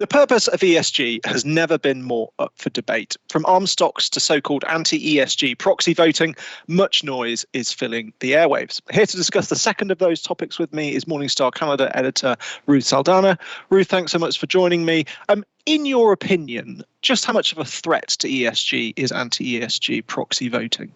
The purpose of ESG has never been more up for debate. From arms stocks to so-called anti-ESG proxy voting, much noise is filling the airwaves. Here to discuss the second of those topics with me is Morningstar Canada editor Ruth Saldanha. Ruth, thanks so much for joining me. In your opinion, just how much of a threat to ESG is anti-ESG proxy voting?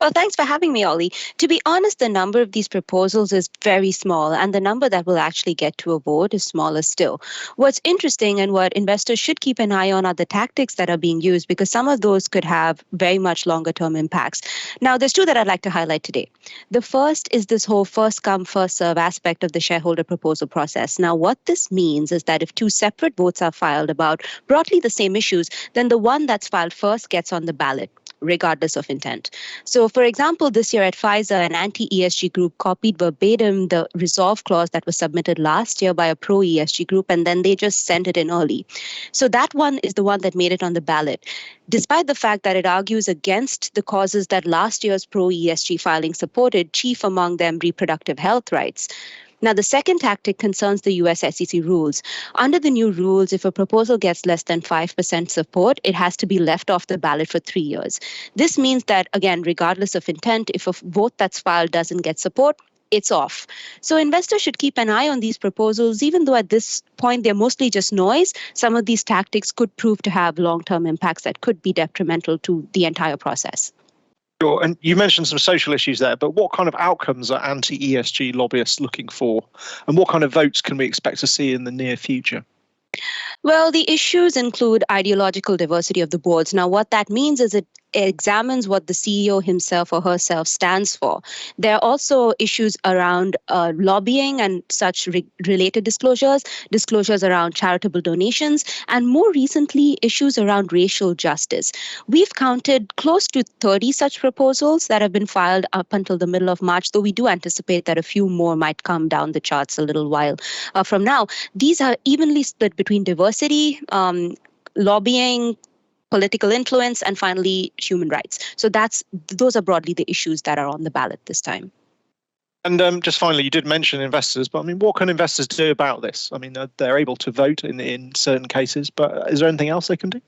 Well, thanks for having me, Ollie. To be honest, the number of these proposals is very small, and the number that will actually get to a vote is smaller still. What's interesting and what investors should keep an eye on are the tactics that are being used, because some of those could have very much longer term impacts. Now, there's two that I'd like to highlight today. The first is this whole first come, first serve aspect of the shareholder proposal process. Now, what this means is that if two separate votes are filed about broadly the same issues, then the one that's filed first gets on the ballot, regardless of intent. So, for example, this year at Pfizer, an anti-ESG group copied verbatim the resolve clause that was submitted last year by a pro-ESG group, and then they just sent it in early. So that one is the one that made it on the ballot, despite the fact that it argues against the causes that last year's pro-ESG filing supported, chief among them reproductive health rights. Now, the second tactic concerns the US SEC rules. Under the new rules, if a proposal gets less than 5% support, it has to be left off the ballot for 3 years. This means that, again, regardless of intent, if a vote that's filed doesn't get support, it's off. So investors should keep an eye on these proposals, even though at this point they're mostly just noise. Some of these tactics could prove to have long-term impacts that could be detrimental to the entire process. Sure. And you mentioned some social issues there, but what kind of outcomes are anti-ESG lobbyists looking for? And what kind of votes can we expect to see in the near future? Well, the issues include ideological diversity of the boards. Now, what that means is it examines what the CEO himself or herself stands for. There are also issues around lobbying and such related disclosures around charitable donations, and more recently, issues around racial justice. We've counted close to 30 such proposals that have been filed up until the middle of March, though we do anticipate that a few more might come down the charts a little while from now. These are evenly split between diversity, lobbying, political influence, and finally, human rights. So those are broadly the issues that are on the ballot this time. And just finally, you did mention investors, but I mean, what can investors do about this? I mean, they're able to vote in certain cases, but is there anything else they can do?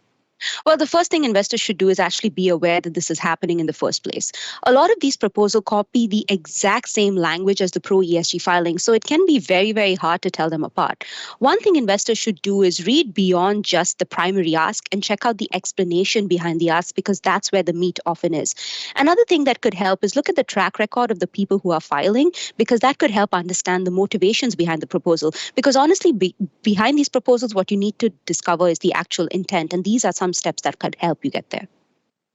Well, the first thing investors should do is actually be aware that this is happening in the first place. A lot of these proposals copy the exact same language as the pro-ESG filing, so it can be very, very hard to tell them apart. One thing investors should do is read beyond just the primary ask and check out the explanation behind the ask, because that's where the meat often is. Another thing that could help is look at the track record of the people who are filing, because that could help understand the motivations behind the proposal. Because honestly, behind these proposals, what you need to discover is the actual intent, and these are some steps that could help you get there.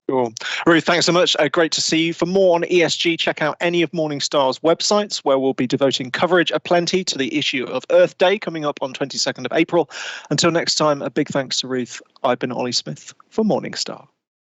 Sure. Ruth, thanks so much. Great to see you. For more on ESG, check out any of Morningstar's websites, where we'll be devoting coverage aplenty to the issue of Earth Day coming up on 22nd of April. Until next time, a big thanks to Ruth. I've been Ollie Smith for Morningstar.